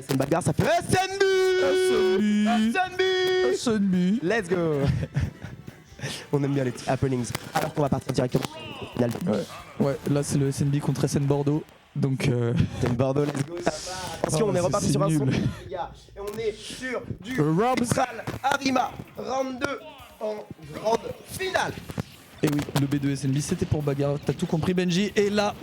C'est bagarre, ça fait SNB. Let's go. On aime bien les petits happenings. Alors qu'on va partir directement au final. Ouais, là c'est le SNB contre SN Bordeaux. Donc SN Bordeaux, let's go. Attention, on est reparti sur un son, les gars. Et on est sur du Spectral Arima, round 2 en grande finale. Et oui, le B2 SNB c'était pour bagarre, t'as tout compris Benji. Et là,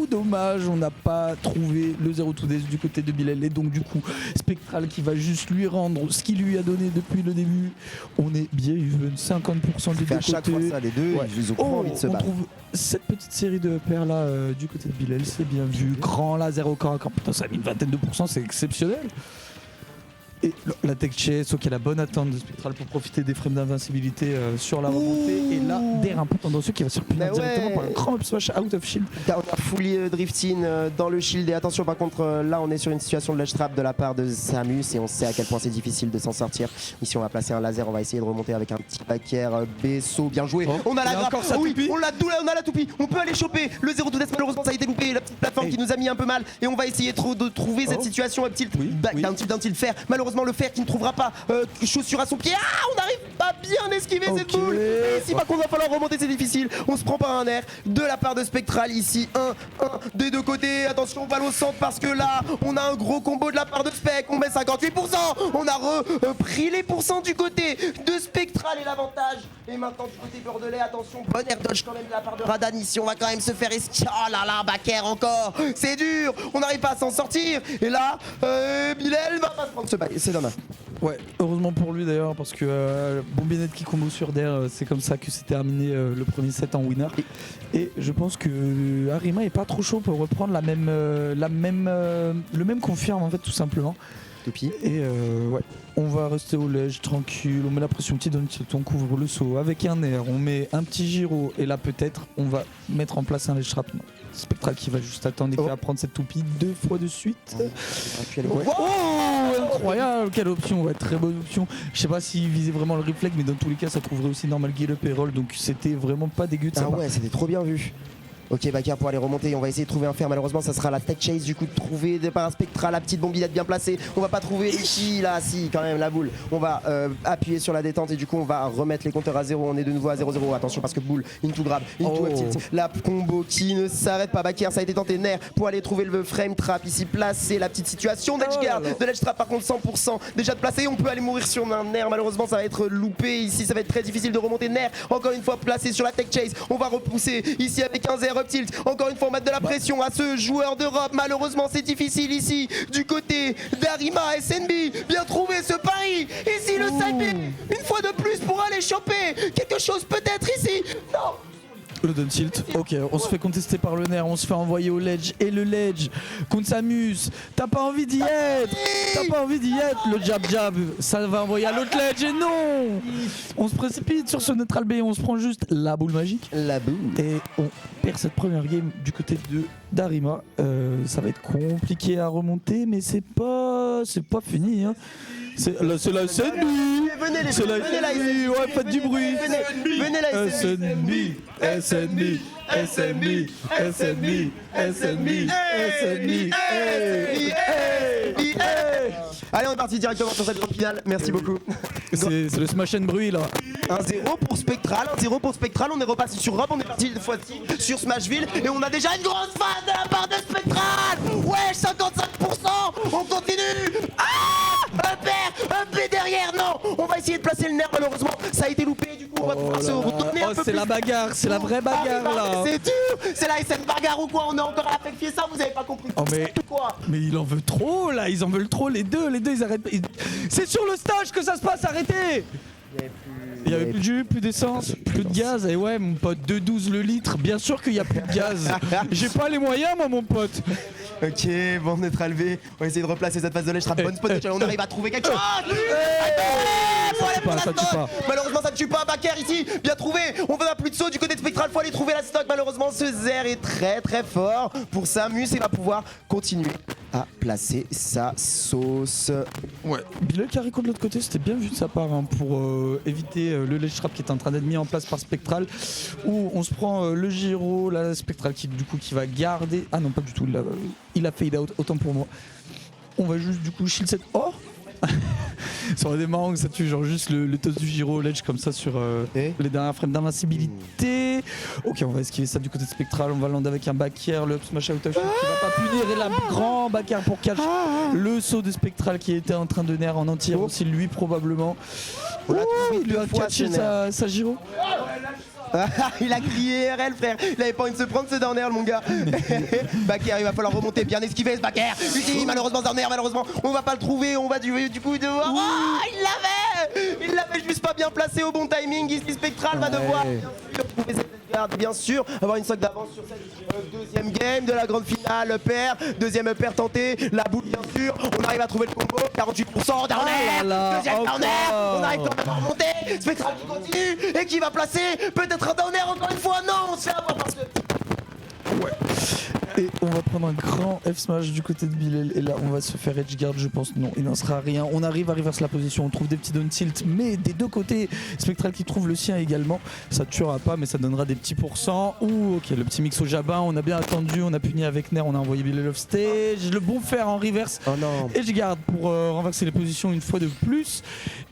dommage, on n'a pas trouvé le 0-2-Days du côté de Bilal. Et donc du coup, Spectral qui va juste lui rendre ce qu'il lui a donné depuis le début. On est bien even, 50% des deux à chaque côtés. fois ça, les deux, ils ont envie de se on battre. trouve cette petite série de paires là du côté de Bilal, c'est bien vu. Grand là, 0 corps à corps, putain ça a mis une vingtaine de pourcents, c'est exceptionnel. Et la tech chase, ok, la bonne attente de Spectral pour profiter des frames d'invincibilité sur la remontée. Et là, derrière un peu tendancieux qui va se replier directement pour un grand up smash out of shield. On a fully drifting dans le shield. Et attention, par contre, là, on est sur une situation de ledge trap de la part de Samus. Et on sait à quel point c'est difficile de s'en sortir. Ici, on va placer un laser. On va essayer de remonter avec un petit backer Besso. Bien joué. On a la grappe. Oui, on a la toupie. On peut aller choper le 0-2-Days. Malheureusement, ça a été loupé. La petite plateforme qui nous a mis un peu mal. Et on va essayer de trouver cette situation. Un tilt, d'un tilt fer. Malheureusement, le fer qui ne trouvera pas chaussure à son pied. Ah, on n'arrive pas bien à esquiver cette boule. Et ici, par contre, va falloir remonter, c'est difficile. On se prend par un air de la part de Spectral ici. 1 des deux côtés. Attention, on va au centre parce que là, on a un gros combo de la part de Spec. On met 58%. On a repris les pourcents du côté de Spectral et l'avantage. Et maintenant, du côté bordelais, attention, bon air dodge quand même de la part de Radan. Ici, on va quand même se faire esquiver. Oh là là, backer encore. C'est dur. On n'arrive pas à s'en sortir. Et là, Bilal va pas se prendre ce bail. C'est dommage. Ouais, heureusement pour lui d'ailleurs, parce que Bombinette qui combo sur Der, c'est comme ça que s'est terminé le premier set en winner. Et je pense que Arima est pas trop chaud pour reprendre le même confirme en fait, tout simplement. Et ouais, on va rester au ledge tranquille, on met la pression petit donne, on couvre le saut avec un air, on met un petit gyro et là peut-être on va mettre en place un ledge trap. Spectral qui va juste attendre et qui va prendre cette toupie 2 fois de suite. Incroyable, quelle option, ouais, très bonne option. Je sais pas s'il visait vraiment le reflex, mais dans tous les cas ça trouverait aussi normal get up et roll, donc c'était vraiment pas dégueu de ça. Ah ouais, c'était trop bien vu. Ok, backer pour aller remonter, on va essayer de trouver un fer. Malheureusement, ça sera la tech chase du coup de trouver par un Spectral, la petite bombinette bien placée. On va pas trouver ici, là, si, quand même, la boule. On va appuyer sur la détente et du coup, on va remettre les compteurs à 0. On est de nouveau à 0-0. Attention parce que boule, into grab, into up tilt. La combo qui ne s'arrête pas. Backer, ça a été tenté. Nair pour aller trouver le frame trap ici placé. La petite situation d'edge guard, de l'edge trap par contre 100% déjà de placé. On peut aller mourir sur un Nair. Malheureusement, ça va être loupé. Ici, ça va être très difficile de remonter. Nair, encore une fois placé sur la tech chase. On va repousser ici avec un 0 up tilt. Encore une fois, on va mettre de la pression à ce joueur d'Europe. Malheureusement, c'est difficile ici du côté d'Arima SNB. Bien trouvé ce pari. Ici, le side B, une fois de plus pour aller choper quelque chose peut-être ici. Non. Le down tilt, ok, on se fait contester par le nerf, on se fait envoyer au ledge et le ledge contre s'amuse. T'as pas envie d'y être, le jab, ça va envoyer à l'autre ledge et non. On se précipite sur ce neutral B, on se prend juste la boule magique. La boule. Et on perd cette première game du côté d'Arima. Ça va être compliqué à remonter, mais c'est pas fini. Hein. C'est la SNB. C'est la SNB. Ouais, faites du bruit. Venez la SNB. Allez, on est parti directement sur cette grande finale. Merci beaucoup. C'est le smash and bruit là. 1-0 pour Spectral, 1-0 pour Spectral. On est reparti sur Rob, on est parti cette fois-ci sur Smashville. Et on a déjà une grosse phase de la part de Spectral. Ouais, 55%. On continue. Un P derrière, non. On va essayer de placer le nerf, malheureusement. Ça a été loupé, du coup, on va pouvoir se retourner un peu plus. C'est la bagarre, c'est la vraie bagarre là. C'est dur. C'est la SN bagarre ou quoi? On est encore à la fête ça, vous avez pas compris. Mais il en veut trop là, ils en veulent trop les deux ils arrêtent. C'est sur le stage que ça se passe, arrêtez. Il y avait plus de jus, plus d'essence, plus de gaz. Et ouais, mon pote, 2,12 le litre, bien sûr qu'il y a plus de gaz. J'ai pas les moyens, moi, mon pote. Ok, bon, neutral V. On va essayer de replacer cette phase de ledge trap. Bonne spot. On arrive à trouver quelque chose. Ça tue pas. Malheureusement, ça ne tue pas. Backer ici, bien trouvé. On veut plus de saut du côté de Spectral. Faut aller trouver la stock. Malheureusement, ce Zer est très très fort pour Samus et va pouvoir continuer à placer sa sauce. Ouais, Bilal qui arrive de l'autre côté, c'était bien vu de sa part hein, pour éviter le ledge trap qui est en train d'être mis en place par Spectral. Où on se prend le gyro, la Spectral qui du coup qui va garder. Ah non, pas du tout. Il a fade out, autant pour moi. On va juste du coup shield 7. Oh ça aurait été marrant que ça tue genre juste le toss du Giro ledge comme ça sur les dernières frames d'invincibilité. Ok, on va esquiver ça du côté spectral, on va lander avec un back air, le up smash out of shield qui va pas punir et la grand back air pour catch le saut de spectral qui était en train de nair en entier aussi lui probablement. Il lui a catché sa Giro. Il a crié RL frère, il avait pas envie de se prendre ce down air mon gars. Backer, il va falloir remonter, bien esquiver ce backer. Malheureusement down air, malheureusement on va pas le trouver, on va du coup devoir. Il l'avait juste pas bien placé au bon timing. Ici Spectral va devoir trouver cette garde, bien sûr, avoir une socle d'avance sur cette deuxième game de la grande finale. Pair, deuxième pair tenté, la boule bien sûr, on arrive à trouver le combo, 48% down air, deuxième down air, on arrive quand même à remonter. Spectral qui continue et qui va placer peut-être un down air encore une fois. Non, on se fait avoir par ce... Et on va prendre un grand F-smash du côté de Bilal. Et là, on va se faire edge guard, je pense. Non, il n'en sera rien. On arrive à reverse la position. On trouve des petits down tilt, mais des deux côtés. Spectral qui trouve le sien également. Ça ne tuera pas, mais ça donnera des petits pourcents. Ouh, ok, le petit mix au jabin. On a bien attendu. On a puni avec Nair. On a envoyé Bilal off stage. Le bon fer en reverse. Oh non. Edge guard pour renverser les positions une fois de plus.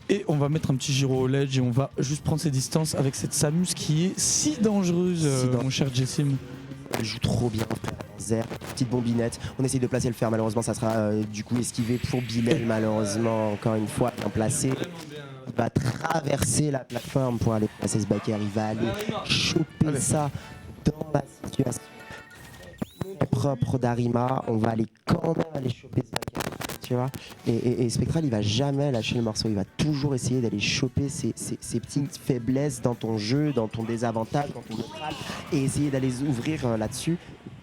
Et on va mettre un petit Giro au ledge et on va juste prendre ses distances avec cette Samus qui est si dangereuse, mon cher Jessim. Elle joue trop bien, Zer, petite bombinette. On essaye de placer le fer, malheureusement ça sera du coup esquivé pour Bilal, malheureusement encore une fois bien placé. Il va traverser la plateforme pour aller placer ce backer, il va aller choper ça dans la situation propre d'Arima. On va aller quand même aller choper ce backer, tu vois. Et Spectral il va jamais lâcher le morceau, il va toujours essayer d'aller choper ces petites faiblesses dans ton jeu, dans ton désavantage, dans ton neutral, et essayer d'aller ouvrir là-dessus,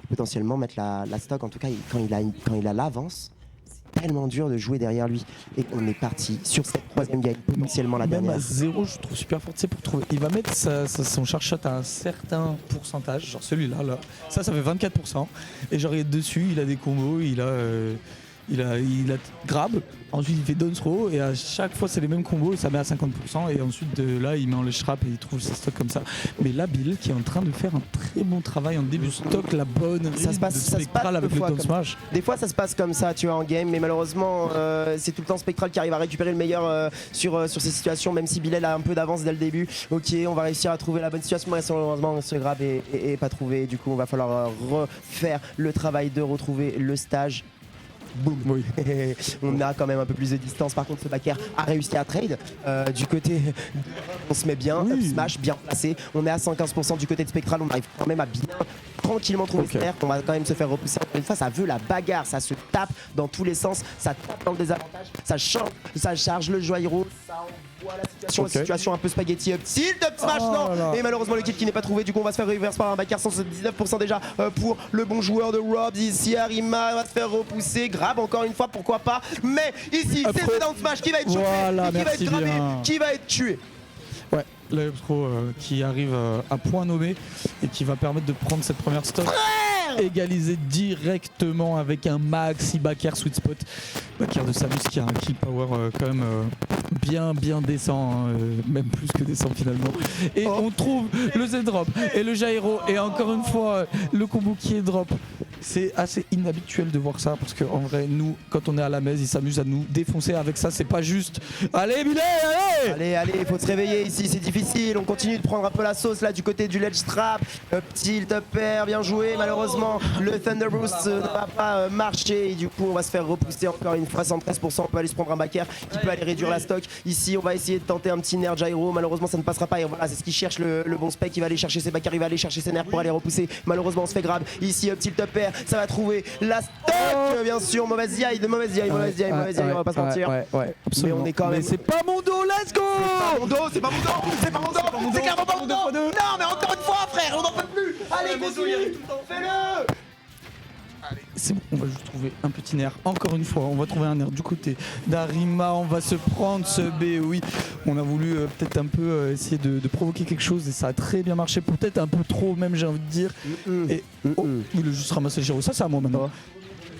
potentiellement mettre la stock. En tout cas quand il a l'avance, c'est tellement dur de jouer derrière lui. Et on est parti sur cette troisième game, potentiellement la dernière. Même à 0 je trouve super fort, pour trouver. Il va mettre son charge shot à un certain pourcentage, genre celui-là là. Ça fait 24%. Et genre dessus il a des combos, il a grab, ensuite il fait down throw et à chaque fois c'est les mêmes combos et ça met à 50% et ensuite de là il met en ledge trap et il trouve ses stocks comme ça. Mais là Bill qui est en train de faire un très bon travail en début de stock, la bonne ça se passe Spectral avec le down smash. Des fois ça se passe comme ça tu vois en game, mais malheureusement c'est tout le temps Spectral qui arrive à récupérer le meilleur sur ces situations, même si Bilal a un peu d'avance dès le début. Ok, on va réussir à trouver la bonne situation, mais malheureusement ce grab est pas trouvé. Du coup on va falloir refaire le travail de retrouver le stage. Boum. Oui. On a quand même un peu plus de distance. Par contre ce backer a réussi à trade du côté de... On se met bien, up smash bien placé. On est à 115% du côté de Spectral. On arrive quand même à bien tranquillement trouver ce nerf. On va quand même se faire repousser encore une fois. Ça veut la bagarre, ça se tape dans tous les sens, ça tape dans le désavantage, ça charge le Joyro, ça envoie la situation un peu spaghetti up tilt, up smash non. Et malheureusement l'équipe qui n'est pas trouvée, du coup on va se faire reverse par un backer 119% déjà pour le bon joueur de Robs. Ici Arima va se faire repousser, grab encore une fois, pourquoi pas, mais ici c'est le down smash qui va être chopé, qui va être grabé, qui va être tué. Ouais, le pro qui arrive à point nommé et qui va permettre de prendre cette première stock. Égaliser directement avec un maxi backer sweet spot. Backer de Samus qui a un kill power quand même bien décent, même plus que décent finalement. Et on trouve le Z-drop et le gyro et encore une fois le combo qui est drop. C'est assez inhabituel de voir ça parce qu'en vrai nous quand on est à la messe ils s'amusent à nous défoncer avec ça, c'est pas juste. Allez Bilal, allez, il faut se réveiller ici, c'est difficile, on continue de prendre un peu la sauce là du côté du ledge trap. Up tilt, up air, bien joué, malheureusement le Thunder Boost ne va pas marcher et du coup on va se faire repousser encore une fois 113%. On peut aller se prendre un backer qui peut aller réduire la stock. Ici on va essayer de tenter un petit nerf gyro, malheureusement ça ne passera pas et voilà c'est ce qu'il cherche le bon spec, il va aller chercher ses backers, il va aller chercher ses nerfs pour aller repousser. Malheureusement on se fait grab, ici up tilt, up air, ça va trouver la stock bien sûr, mauvaise DI, on va pas se mentir. Mais on est quand même... Mais c'est pas mon dos, let's go. C'est pas mon dos, c'est clairement pas mon dos. Non mais encore une fois frère, on n'en peut plus. Allez continue, fais-le. C'est bon, on va juste trouver un petit nerf. Encore une fois, on va trouver un nerf du côté d'Arima. On va se prendre ce B. Oui, on a voulu peut-être un peu essayer de provoquer quelque chose et ça a très bien marché. Peut-être un peu trop, même j'ai envie de dire. Et il a juste ramassé le gyro. Ça, c'est à moi maintenant.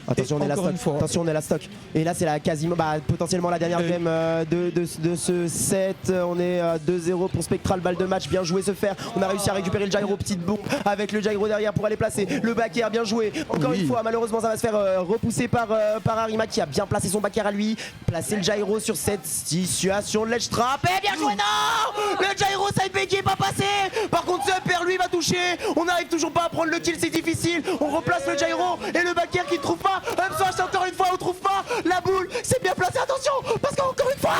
Attention, on est la encore stock. une fois. Attention, on est la stock. Et là, c'est la quasiment, potentiellement la dernière game de ce set. On est 2-0 pour Spectral, balle de match, bien joué se faire. On a réussi à récupérer le gyro, petite bombe avec le gyro derrière pour aller placer le back air, bien joué. Encore une fois, malheureusement, ça va se faire repousser par Arima qui a bien placé son back air à lui. Placer le gyro sur cette situation de ledge trap. Et bien joué, non! Le gyro side B qui est pas passé. Par contre, ce père lui va toucher. On n'arrive toujours pas à prendre le kill, c'est difficile. On replace le gyro et le back air qui ne trouve pas. Upswash encore une fois, on trouve pas la boule, c'est bien placé, attention, parce qu'encore une fois,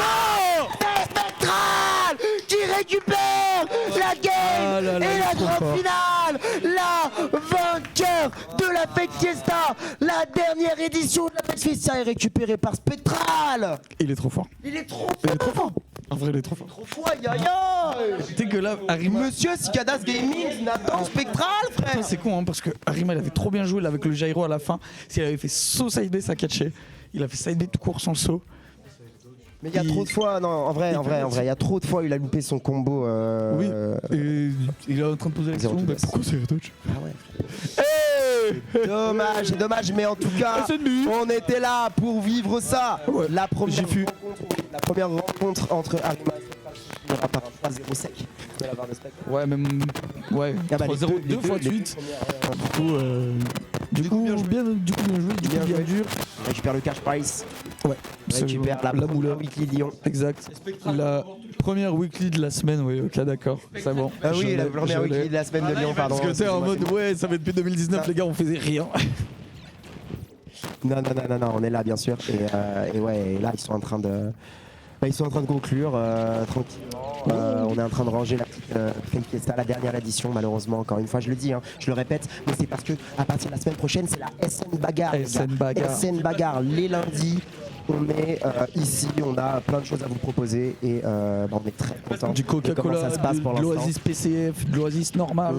c'est Spectral qui récupère la game et la grande finale, la vainqueur de la Fake Fiesta, la dernière édition de la Fake Fiesta est récupérée par Spectral. Il est trop fort. Il est trop fort. En vrai, il est trop fort. Trop fort, aïe aïe aïe. Dès que là, Arima. Monsieur Cicadas Gaming, Nathan Spectral, frère. C'est con, hein, parce que Arima, il avait trop bien joué là, avec le gyro à la fin. S'il avait fait saut side B, ça catchait. Il a fait side B tout court sans le saut. Mais il y a trop de fois, non, en vrai, il y a trop de fois où il a loupé son combo. Oui, et il est en train de poser la question, Zéro bah, pourquoi c'est touch? Ah ouais. Dommage, mais en tout cas, on était là pour vivre ça. Ouais, la première rencontre entre Arima et Spectral se finira par un 3-0 sec de la part de Spectral. Ouais, même. Ouais, Ah bah, 3-0 deux fois de suite. Du coup, bien joué, du coup, bien dur. On récupère le cash price. Ouais, On récupère la mouleur. weekly Lyon. Exact. La première weekly de la semaine, oui, ok, d'accord, c'est bon. Ah oui, la Je première l'ai. weekly de la semaine de Lyon, pardon. Parce que t'es en mode, ouais, ça fait depuis 2019, les gars, on faisait rien. Non, on est là, bien sûr. Et ouais, et là, ils sont en train de conclure tranquillement. On est en train de ranger la petite Fake Fiesta, la dernière édition, malheureusement. Encore une fois, je le dis, hein, je le répète, mais c'est parce que à partir de la semaine prochaine, c'est la SN Bagarre. SN Bagarre, les lundis. On est ici, on a plein de choses à vous proposer et on est très content Du de comment ça Coca-Cola, se passe pour de l'instant. l'Oasis PCF, de l'Oasis normal,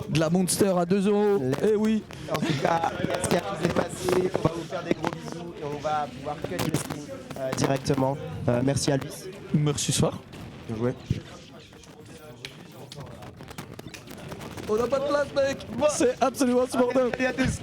de la Monster à 2 €. Eh oui. En tout cas, merci à tous d'être passés. On va vous faire des gros bisous et on va pouvoir cut le stream directement. Merci à lui. Merci soir. Bien joué. On n'a pas de place, mec. C'est absolument insupportable. Salut à tous.